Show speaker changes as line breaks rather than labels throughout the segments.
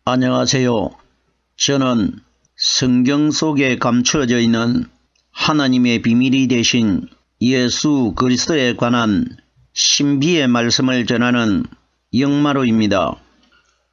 안녕하세요. 저는 성경 속에 감추어져 있는 하나님의 비밀이 되신 예수 그리스도에 관한 신비의 말씀을 전하는 영마로입니다.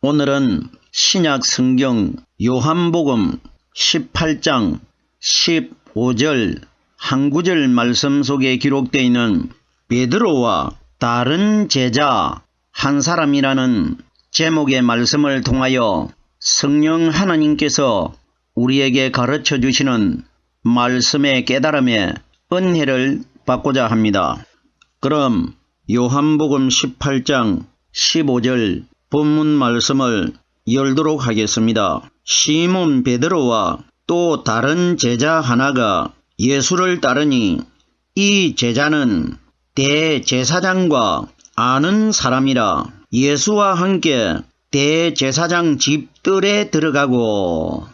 오늘은 신약 성경 요한복음 18장 15절 한 구절 말씀 속에 기록되어 있는 베드로와 다른 제자 한 사람이라는 제목의 말씀을 통하여 성령 하나님께서 우리에게 가르쳐 주시는 말씀의 깨달음에 은혜를 받고자 합니다. 그럼 요한복음 18장 15절 본문 말씀을 열도록 하겠습니다. 시몬 베드로와 또 다른 제자 하나가 예수를 따르니 이 제자는 대제사장과 아는 사람이라 예수와 함께 대제사장 집들에 들어가고.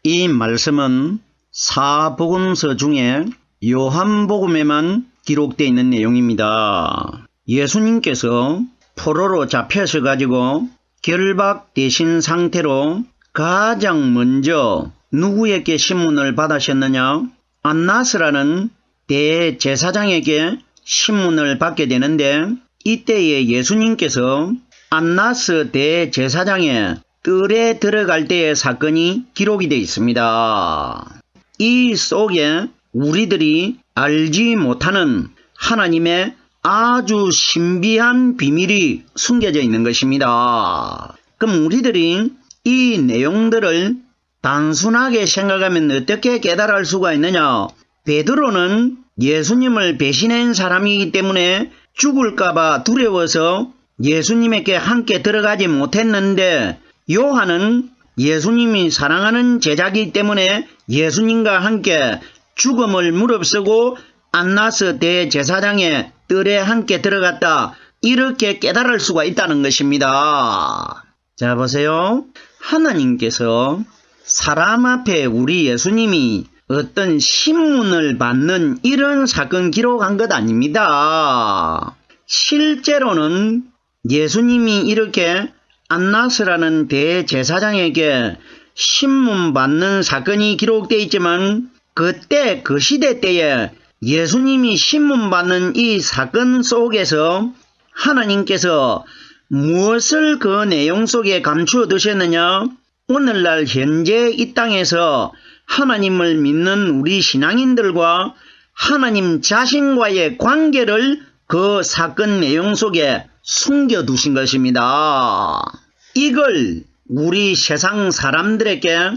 이 말씀은 사복음서 중에 요한복음에만 기록되어 있는 내용입니다. 예수님께서 포로로 잡혀서 가지고 결박되신 상태로 가장 먼저 누구에게 신문을 받으셨느냐? 안나스라는 대제사장에게 신문을 받게 되는데, 이때에 예수님께서 안나스 대제사장의 뜰에 들어갈 때의 사건이 기록이 되어 있습니다. 이 속에 우리들이 알지 못하는 하나님의 아주 신비한 비밀이 숨겨져 있는 것입니다. 그럼 우리들이 이 내용들을 단순하게 생각하면 어떻게 깨달을 수가 있느냐? 베드로는 예수님을 배신한 사람이기 때문에 죽을까봐 두려워서 예수님에게 함께 들어가지 못했는데, 요한은 예수님이 사랑하는 제자이기 때문에 예수님과 함께 죽음을 무릅쓰고 안나스 대제사장의 뜰에 함께 들어갔다, 이렇게 깨달을 수가 있다는 것입니다. 자, 보세요. 하나님께서 사람 앞에 우리 예수님이 어떤 신문을 받는 이런 사건 기록한 것 아닙니다. 실제로는 예수님이 이렇게 안나스라는 대제사장에게 신문 받는 사건이 기록되어 있지만, 그때 그 시대 때에 예수님이 신문 받는 이 사건 속에서 하나님께서 무엇을 그 내용 속에 감추어 두셨느냐? 오늘날 현재 이 땅에서 하나님을 믿는 우리 신앙인들과 하나님 자신과의 관계를 그 사건 내용 속에 숨겨두신 것입니다. 이걸 우리 세상 사람들에게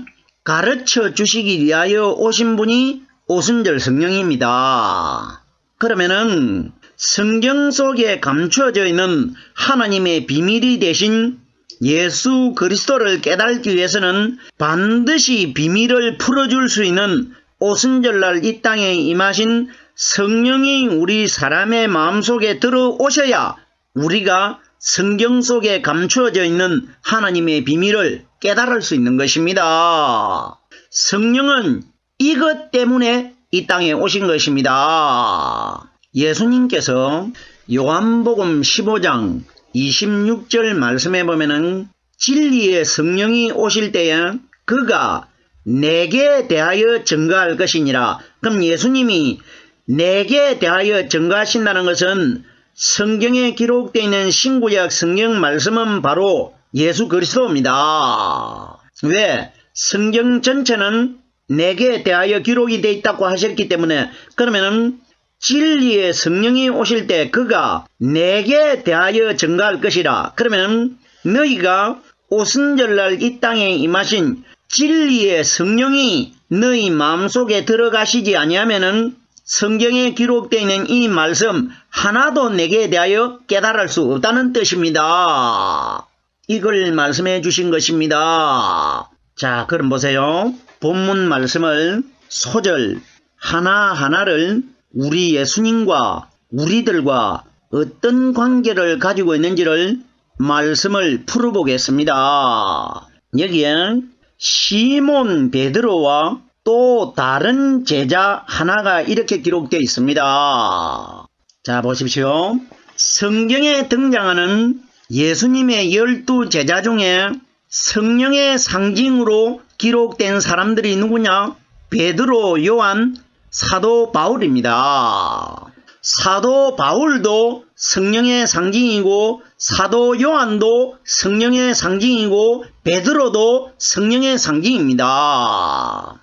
가르쳐 주시기 위하여 오신 분이 오순절 성령입니다. 그러면은 성경 속에 감추어져 있는 하나님의 비밀이 되신 예수 그리스도를 깨닫기 위해서는 반드시 비밀을 풀어줄 수 있는 오순절날 이 땅에 임하신 성령이 우리 사람의 마음속에 들어오셔야 우리가 성경 속에 감추어져 있는 하나님의 비밀을 깨달을 수 있는 것입니다. 성령은 이것 때문에 이 땅에 오신 것입니다. 예수님께서 요한복음 15장 26절 말씀에 보면은 진리의 성령이 오실 때에 그가 내게 대하여 증거할 것이니라. 그럼 예수님이 내게 대하여 증거하신다는 것은 성경에 기록되어 있는 신구약 성경 말씀은 바로 예수 그리스도입니다. 왜? 성경 전체는 내게 대하여 기록이 되어 있다고 하셨기 때문에. 그러면은 진리의 성령이 오실 때 그가 내게 대하여 증거할 것이라. 그러면 너희가 오순절날 이 땅에 임하신 진리의 성령이 너희 마음속에 들어가시지 아니하면은 성경에 기록되어 있는 이 말씀 하나도 내게 대하여 깨달을 수 없다는 뜻입니다. 이걸 말씀해 주신 것입니다. 자, 그럼 보세요. 본문 말씀을 소절 하나하나를 우리 예수님과 우리들과 어떤 관계를 가지고 있는지를 말씀을 풀어보겠습니다. 여기에 시몬 베드로와 또 다른 제자 하나가 이렇게 기록되어 있습니다. 자, 보십시오. 성경에 등장하는 예수님의 12 제자 중에 성령의 상징으로 기록된 사람들이 누구냐? 베드로, 요한, 사도 바울입니다. 사도 바울도 성령의 상징이고 사도 요한도 성령의 상징이고 베드로도 성령의 상징입니다.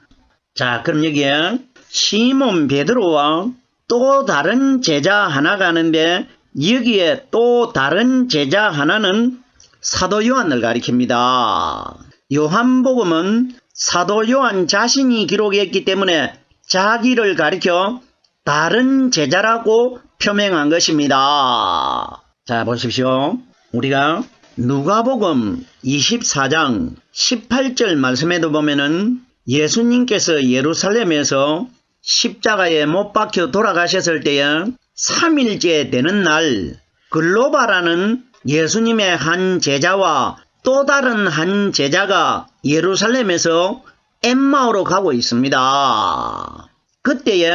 자, 그럼 여기에 시몬 베드로와 또 다른 제자 하나가 하는데 여기에 또 다른 제자 하나는 사도 요한을 가리킵니다. 요한복음은 사도 요한 자신이 기록했기 때문에 자기를 가리켜 다른 제자라고 표명한 것입니다. 자, 보십시오. 우리가 누가복음 24장 18절 말씀에도 보면은 예수님께서 예루살렘에서 십자가에 못 박혀 돌아가셨을 때에 3일째 되는 날 글로바라는 예수님의 한 제자와 또 다른 한 제자가 예루살렘에서 엠마오로 가고 있습니다. 그때에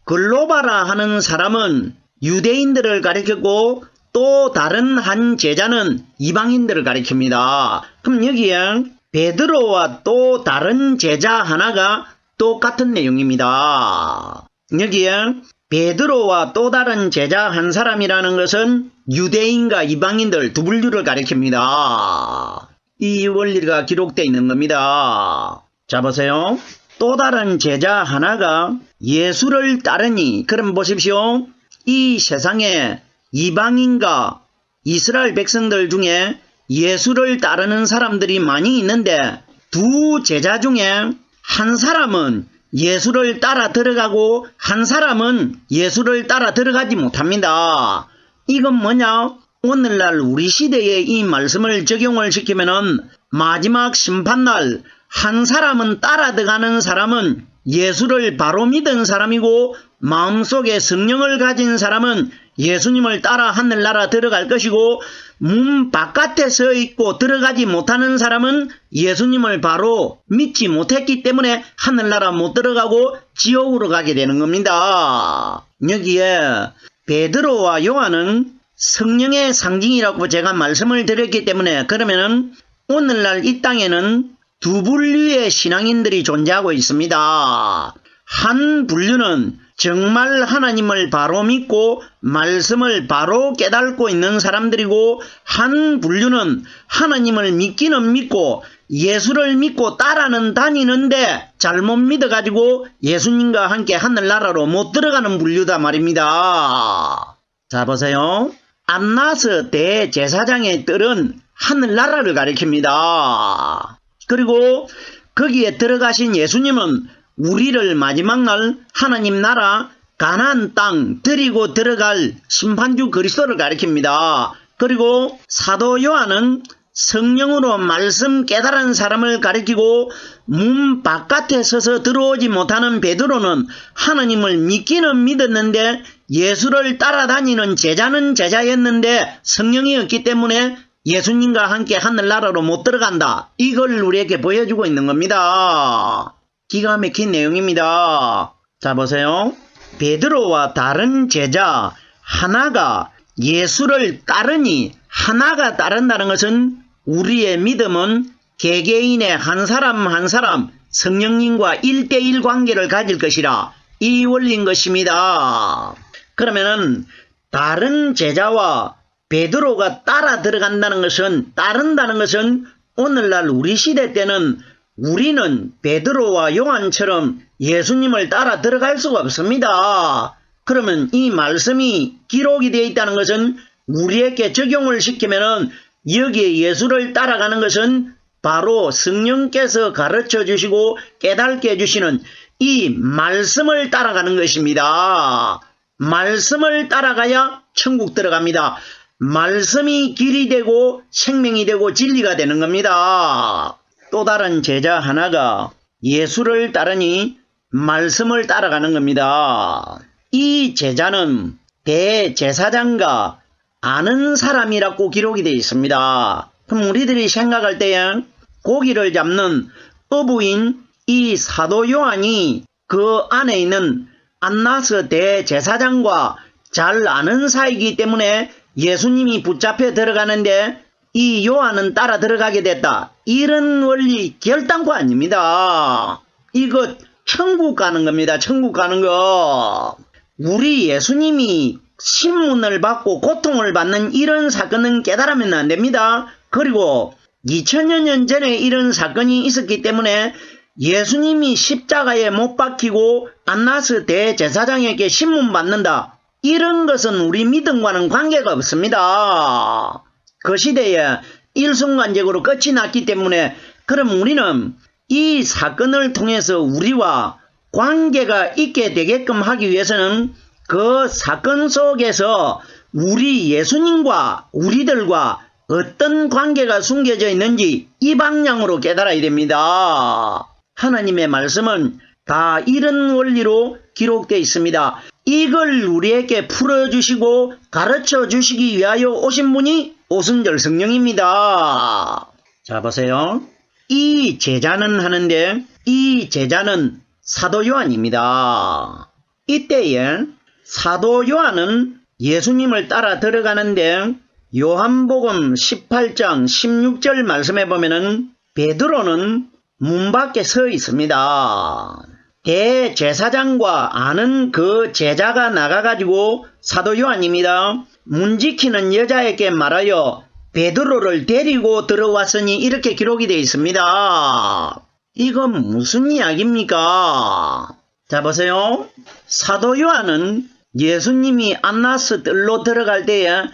글로바라 하는 사람은 유대인들을 가리켰고 또 다른 한 제자는 이방인들을 가리킵니다. 그럼 여기에 베드로와 또 다른 제자 하나가 똑같은 내용입니다. 여기에 베드로와 또 다른 제자 한 사람이라는 것은 유대인과 이방인들 두 분류를 가리킵니다. 이 원리가 기록되어 있는 겁니다. 자, 보세요. 또 다른 제자 하나가 예수를 따르니, 그럼 보십시오. 이 세상에 이방인과 이스라엘 백성들 중에 예수를 따르는 사람들이 많이 있는데 두 제자 중에 한 사람은 예수를 따라 들어가고 한 사람은 예수를 따라 들어가지 못합니다. 이건 뭐냐? 오늘날 우리 시대에 이 말씀을 적용을 시키면은 마지막 심판날 한 사람은 따라 들어가는 사람은 예수를 바로 믿은 사람이고 마음속에 성령을 가진 사람은 예수님을 따라 하늘나라 들어갈 것이고 문 바깥에 서 있고 들어가지 못하는 사람은 예수님을 바로 믿지 못했기 때문에 하늘나라 못 들어가고 지옥으로 가게 되는 겁니다. 여기에 베드로와 요한은 성령의 상징이라고 제가 말씀을 드렸기 때문에 그러면은 오늘날 이 땅에는 두 분류의 신앙인들이 존재하고 있습니다. 한 분류는 정말 하나님을 바로 믿고 말씀을 바로 깨닫고 있는 사람들이고 한 분류는 하나님을 믿기는 믿고 예수를 믿고 따라는 다니는데 잘못 믿어가지고 예수님과 함께 하늘나라로 못 들어가는 분류다 말입니다. 자, 보세요. 안나스 대제사장의 뜰은 하늘나라를 가리킵니다. 그리고 거기에 들어가신 예수님은 우리를 마지막 날 하나님 나라 가나안 땅 데리고 들어갈 심판주 그리스도를 가리킵니다. 그리고 사도 요한은 성령으로 말씀 깨달은 사람을 가리키고 문 바깥에 서서 들어오지 못하는 베드로는 하나님을 믿기는 믿었는데 예수를 따라다니는 제자는 제자였는데 성령이 없기 때문에 예수님과 함께 하늘나라로 못 들어간다. 이걸 우리에게 보여주고 있는 겁니다. 기가 막힌 내용입니다. 자, 보세요. 베드로와 다른 제자 하나가 예수를 따르니 하나가 따른다는 것은 우리의 믿음은 개개인의 한 사람 한 사람 성령님과 1대1 관계를 가질 것이라 이 원리인 것입니다. 그러면은 다른 제자와 베드로가 따라 들어간다는 것은 따른다는 것은 오늘날 우리 시대 때는 우리는 베드로와 요한처럼 예수님을 따라 들어갈 수가 없습니다. 그러면 이 말씀이 기록이 되어 있다는 것은 우리에게 적용을 시키면은 여기에 예수를 따라가는 것은 바로 성령께서 가르쳐 주시고 깨닫게 해주시는 이 말씀을 따라가는 것입니다. 말씀을 따라가야 천국 들어갑니다. 말씀이 길이 되고 생명이 되고 진리가 되는 겁니다. 또 다른 제자 하나가 예수를 따르니 말씀을 따라가는 겁니다. 이 제자는 대제사장과 아는 사람이라고 기록이 되어 있습니다. 그럼 우리들이 생각할 때에 고기를 잡는 어부인 이 사도 요한이 그 안에 있는 안나스 대제사장과 잘 아는 사이이기 때문에 예수님이 붙잡혀 들어가는데 이 요한은 따라 들어가게 됐다. 이런 원리 결단코 아닙니다. 이거 천국 가는 겁니다. 천국 가는 거. 우리 예수님이 신문을 받고 고통을 받는 이런 사건은 깨달으면 안 됩니다. 그리고 2000여 년 전에 이런 사건이 있었기 때문에 예수님이 십자가에 못 박히고 안나스 대제사장에게 신문 받는다. 이런 것은 우리 믿음과는 관계가 없습니다. 그 시대에 일순간적으로 끝이 났기 때문에 그럼 우리는 이 사건을 통해서 우리와 관계가 있게 되게끔 하기 위해서는 그 사건 속에서 우리 예수님과 우리들과 어떤 관계가 숨겨져 있는지 이 방향으로 깨달아야 됩니다. 하나님의 말씀은 다 이런 원리로 기록되어 있습니다. 이걸 우리에게 풀어주시고 가르쳐 주시기 위하여 오신 분이 오순절 성령입니다. 자, 보세요. 이 제자는 하는데 이 제자는 사도 요한입니다. 이때에 사도 요한은 예수님을 따라 들어가는데 요한복음 18장 16절 말씀에 보면은 베드로는 문 밖에 서 있습니다. 대제사장과 아는 그 제자가 나가가지고 사도 요한입니다. 문 지키는 여자에게 말하여 베드로를 데리고 들어왔으니 이렇게 기록이 되어 있습니다. 이건 무슨 이야기입니까? 자, 보세요. 사도 요한은 예수님이 안나스 뜰로 들어갈 때에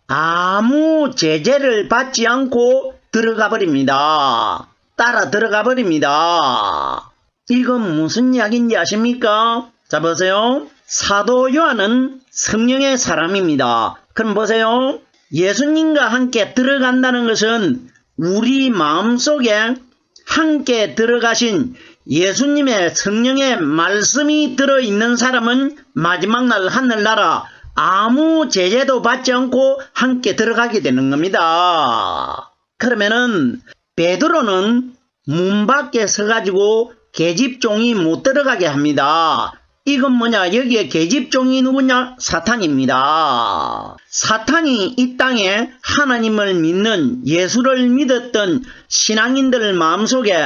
아무 제재를 받지 않고 들어가 버립니다. 따라 들어가 버립니다. 이건 무슨 이야기인지 아십니까? 자, 보세요. 사도 요한은 성령의 사람입니다. 그럼 보세요. 예수님과 함께 들어간다는 것은 우리 마음속에 함께 들어가신 예수님의 성령의 말씀이 들어있는 사람은 마지막 날 하늘나라 아무 제재도 받지 않고 함께 들어가게 되는 겁니다. 그러면은 베드로는 문 밖에 서가지고 계집종이 못 들어가게 합니다. 이건 뭐냐? 여기에 계집종이 누구냐? 사탄입니다. 사탄이 이 땅에 하나님을 믿는 예수를 믿었던 신앙인들 마음속에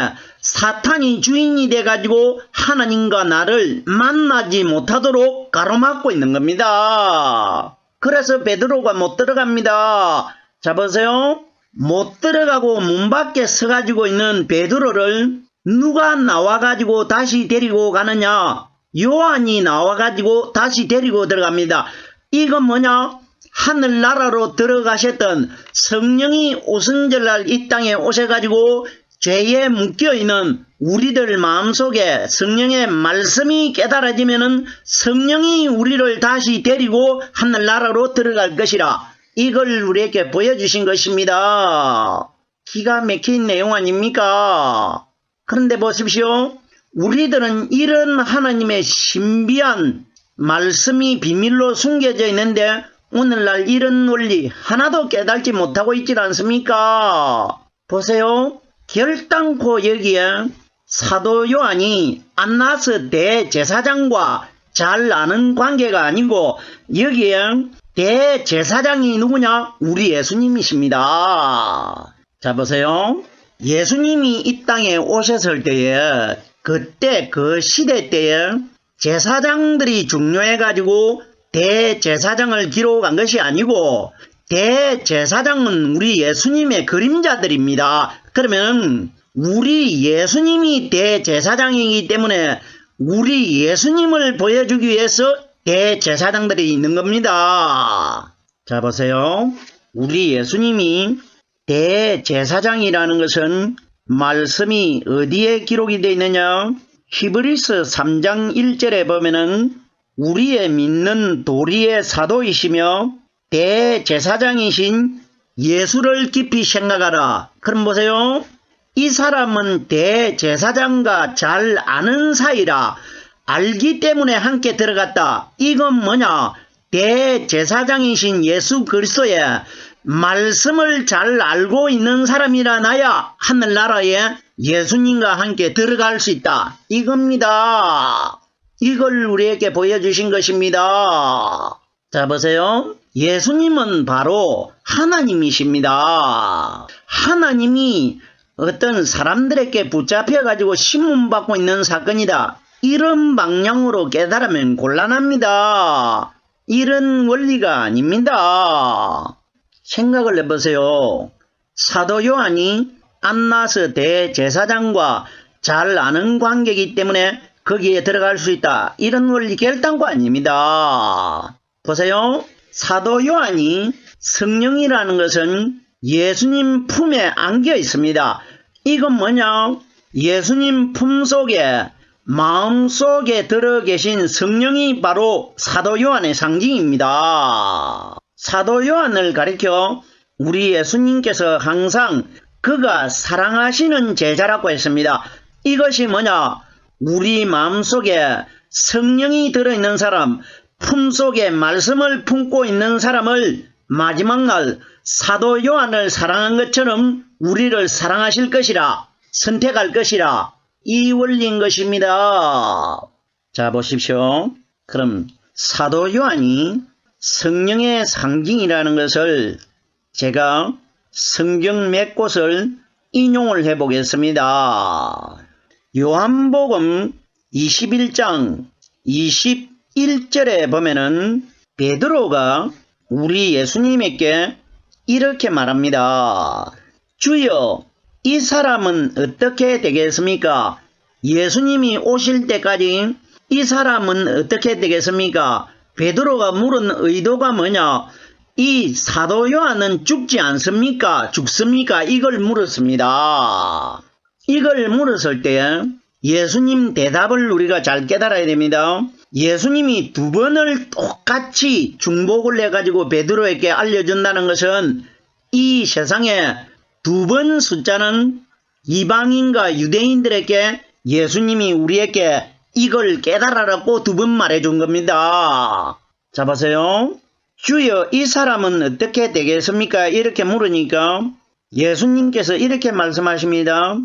사탄이 주인이 돼가지고 하나님과 나를 만나지 못하도록 가로막고 있는 겁니다. 그래서 베드로가 못 들어갑니다. 자, 보세요. 못 들어가고 문 밖에 서가지고 있는 베드로를 누가 나와가지고 다시 데리고 가느냐? 요한이 나와가지고 다시 데리고 들어갑니다. 이건 뭐냐? 하늘나라로 들어가셨던 성령이 오순절날 이 땅에 오셔가지고 죄에 묶여있는 우리들 마음속에 성령의 말씀이 깨달아지면은 성령이 우리를 다시 데리고 하늘나라로 들어갈 것이라. 이걸 우리에게 보여주신 것입니다. 기가 막힌 내용 아닙니까? 그런데 보십시오. 우리들은 이런 하나님의 신비한 말씀이 비밀로 숨겨져 있는데 오늘날 이런 원리 하나도 깨닫지 못하고 있지 않습니까? 보세요. 결단코 여기에 사도 요한이 안나스 대제사장과 잘 아는 관계가 아니고 여기에 대제사장이 누구냐? 우리 예수님이십니다. 자, 보세요. 예수님이 이 땅에 오셨을 때에 그때 그 시대 때에 제사장들이 중요해가지고 대제사장을 기록한 것이 아니고 대제사장은 우리 예수님의 그림자들입니다. 그러면 우리 예수님이 대제사장이기 때문에 우리 예수님을 보여주기 위해서 대제사장들이 있는 겁니다. 자, 보세요. 우리 예수님이 대제사장이라는 것은 말씀이 어디에 기록이 되어 있느냐? 히브리서 3장 1절에 보면은 우리의 믿는 도리의 사도이시며 대제사장이신 예수를 깊이 생각하라. 그럼 보세요. 이 사람은 대제사장과 잘 아는 사이라 알기 때문에 함께 들어갔다. 이건 뭐냐? 대제사장이신 예수 그리스도의 말씀을 잘 알고 있는 사람이라 나야 하늘나라에 예수님과 함께 들어갈 수 있다. 이겁니다. 이걸 우리에게 보여주신 것입니다. 자, 보세요. 예수님은 바로 하나님이십니다. 하나님이 어떤 사람들에게 붙잡혀가지고 신문받고 있는 사건이다. 이런 방향으로 깨달으면 곤란합니다. 이런 원리가 아닙니다. 생각을 해보세요. 사도 요한이 안나스 대제사장과 잘 아는 관계이기 때문에 거기에 들어갈 수 있다. 이런 원리 결단과 아닙니다. 보세요. 사도 요한이 성령이라는 것은 예수님 품에 안겨 있습니다. 이건 뭐냐? 예수님 품속에 마음속에 들어 계신 성령이 바로 사도 요한의 상징입니다. 사도 요한을 가리켜 우리 예수님께서 항상 그가 사랑하시는 제자라고 했습니다. 이것이 뭐냐? 우리 마음속에 성령이 들어있는 사람, 품속에 말씀을 품고 있는 사람을 마지막 날 사도 요한을 사랑한 것처럼 우리를 사랑하실 것이라, 선택할 것이라, 이 원리인 것입니다. 자, 보십시오. 그럼 사도 요한이 성령의 상징이라는 것을 제가 성경 몇 곳을 인용을 해보겠습니다. 요한복음 21장 21절에 보면은 베드로가 우리 예수님에게 이렇게 말합니다. 주여, 이 사람은 어떻게 되겠습니까? 예수님이 오실 때까지 이 사람은 어떻게 되겠습니까? 베드로가 물은 의도가 뭐냐? 이 사도 요한은 죽지 않습니까? 죽습니까? 이걸 물었습니다. 이걸 물었을 때 예수님 대답을 우리가 잘 깨달아야 됩니다. 예수님이 두 번을 똑같이 중복을 해가지고 베드로에게 알려준다는 것은 이 세상에 두 번 숫자는 이방인과 유대인들에게 예수님이 우리에게 이걸 깨달아라고 두 번 말해준 겁니다. 자, 보세요. 주여, 이 사람은 어떻게 되겠습니까? 이렇게 물으니까 예수님께서 이렇게 말씀하십니다.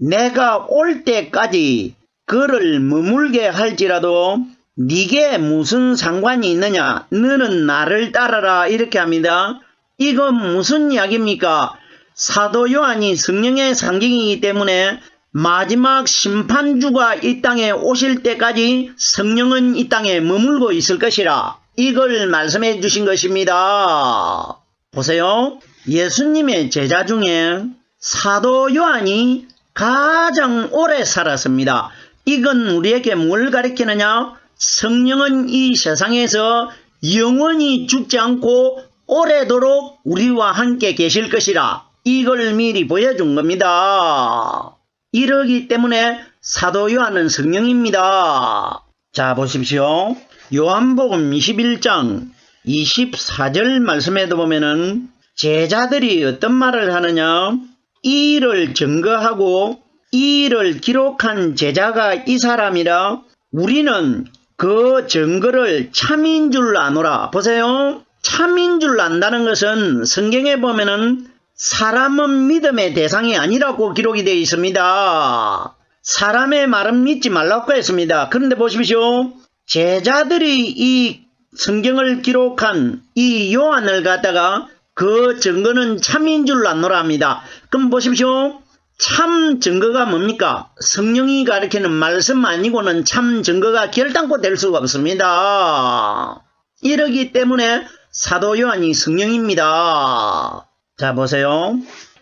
내가 올 때까지 그를 머물게 할지라도 네게 무슨 상관이 있느냐? 너는 나를 따라라. 이렇게 합니다. 이건 무슨 이야기입니까? 사도 요한이 성령의 상징이기 때문에 마지막 심판주가 이 땅에 오실 때까지 성령은 이 땅에 머물고 있을 것이라, 이걸 말씀해 주신 것입니다. 보세요. 예수님의 제자 중에 사도 요한이 가장 오래 살았습니다. 이건 우리에게 뭘 가리키느냐? 성령은 이 세상에서 영원히 죽지 않고 오래도록 우리와 함께 계실 것이라, 이걸 미리 보여준 겁니다. 이러기 때문에 사도 요한은 성령입니다. 자, 보십시오. 요한복음 21장 24절 말씀에도 보면은 제자들이 어떤 말을 하느냐? 이 일을 증거하고 이 일을 기록한 제자가 이 사람이라 우리는 그 증거를 참인 줄 아노라. 보세요. 참인 줄 안다는 것은 성경에 보면은 사람은 믿음의 대상이 아니라고 기록이 되어 있습니다. 사람의 말은 믿지 말라고 했습니다. 그런데 보십시오. 제자들이 이 성경을 기록한 이 요한을 갖다가 그 증거는 참인 줄 안노라 합니다. 그럼 보십시오. 참 증거가 뭡니까? 성령이 가르치는 말씀 아니고는 참 증거가 결단코 될 수가 없습니다. 이러기 때문에 사도 요한이 성령입니다. 자, 보세요.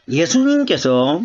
예수님께서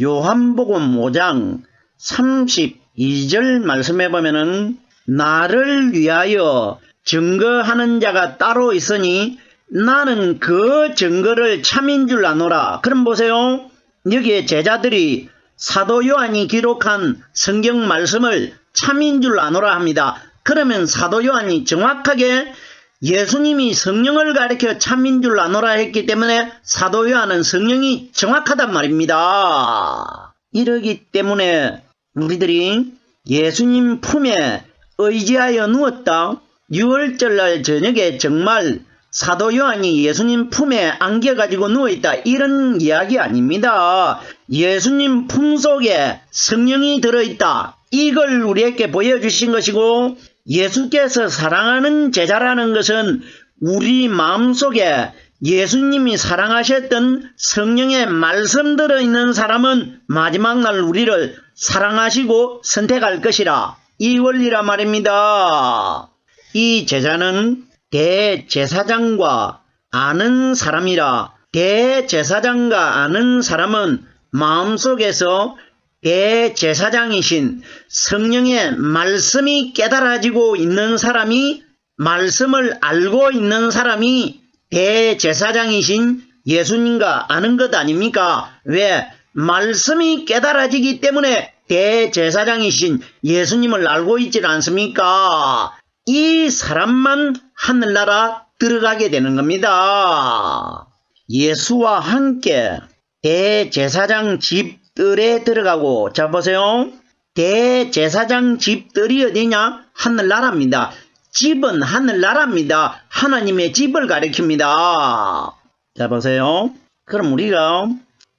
요한복음 5장 32절 말씀해 보면은 나를 위하여 증거하는 자가 따로 있으니 나는 그 증거를 참인 줄 아노라. 그럼 보세요. 여기에 제자들이 사도 요한이 기록한 성경 말씀을 참인 줄 아노라 합니다. 그러면 사도 요한이 정확하게 예수님이 성령을 가리켜 참인 줄 아노라 했기 때문에 사도 요한은 성령이 정확하단 말입니다. 이러기 때문에 우리들이 예수님 품에 의지하여 누웠다. 6월절날 저녁에 정말 사도 요한이 예수님 품에 안겨가지고 누워있다, 이런 이야기 아닙니다. 예수님 품속에 성령이 들어있다, 이걸 우리에게 보여주신 것이고, 예수께서 사랑하는 제자라는 것은 우리 마음속에 예수님이 사랑하셨던 성령의 말씀 들어있는 사람은 마지막 날 우리를 사랑하시고 선택할 것이라. 이 원리라 말입니다. 이 제자는 대제사장과 아는 사람이라. 대제사장과 아는 사람은 마음속에서 대제사장이신 성령의 말씀이 깨달아지고 있는 사람이, 말씀을 알고 있는 사람이 대제사장이신 예수님과 아는 것 아닙니까? 왜? 말씀이 깨달아지기 때문에 대제사장이신 예수님을 알고 있지 않습니까? 이 사람만 하늘나라 들어가게 되는 겁니다. 예수와 함께 대제사장 집들에 들어가고, 자 보세요. 대제사장 집들이 어디냐? 하늘나라입니다. 집은 하늘나라입니다. 하나님의 집을 가리킵니다. 자 보세요. 그럼 우리가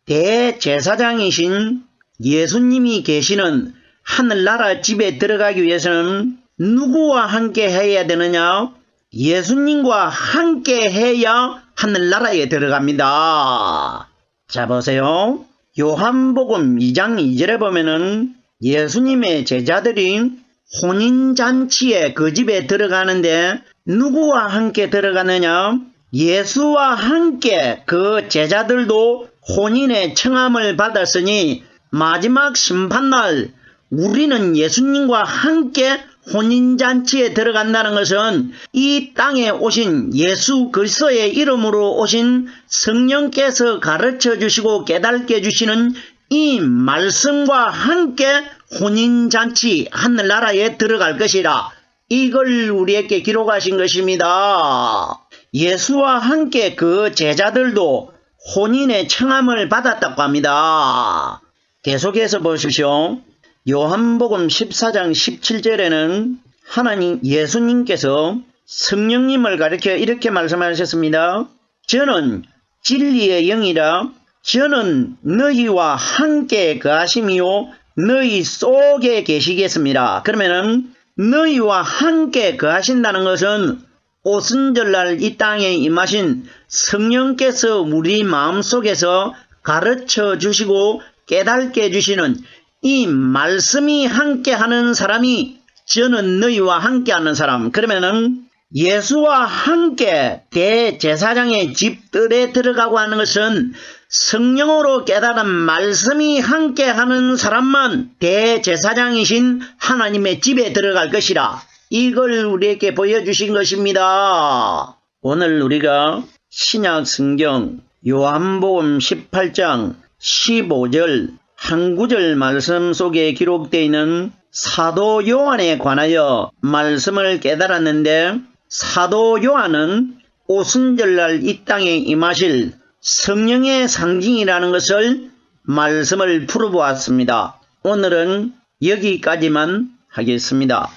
대제사장이신 예수님이 계시는 하늘나라 집에 들어가기 위해서는 누구와 함께 해야 되느냐? 예수님과 함께 해야 하늘나라에 들어갑니다. 자 보세요. 요한복음 2장 2절에 보면은 예수님의 제자들이 혼인잔치에 그 집에 들어가는데 누구와 함께 들어가느냐? 예수와 함께 그 제자들도 혼인의 청함을 받았으니 마지막 심판날 우리는 예수님과 함께 혼인잔치에 들어간다는 것은 이 땅에 오신 예수 그리스도의 이름으로 오신 성령께서 가르쳐 주시고 깨닫게 주시는 이 말씀과 함께 혼인잔치 하늘나라에 들어갈 것이라. 이걸 우리에게 기록하신 것입니다. 예수와 함께 그 제자들도 혼인의 청함을 받았다고 합니다. 계속해서 보십시오. 요한복음 14장 17절에는 하나님 예수님께서 성령님을 가리켜 이렇게 말씀하셨습니다. 저는 진리의 영이라. 저는 너희와 함께 거하심이요 너희 속에 계시겠습니다. 그러면은 너희와 함께 거하신다는 것은 오순절날 이 땅에 임하신 성령께서 우리 마음속에서 가르쳐 주시고 깨닫게 해주시는 이 말씀이 함께하는 사람이 저는 너희와 함께하는 사람. 그러면은 예수와 함께 대제사장의 집들에 들어가고 하는 것은 성령으로 깨달은 말씀이 함께하는 사람만 대제사장이신 하나님의 집에 들어갈 것이라. 이걸 우리에게 보여주신 것입니다. 오늘 우리가 신약 성경 요한복음 18장 15절 한 구절 말씀 속에 기록되어 있는 사도 요한에 관하여 말씀을 깨달았는데, 사도 요한은 오순절날 이 땅에 임하실 성령의 상징이라는 것을 말씀을 풀어보았습니다. 오늘은 여기까지만 하겠습니다.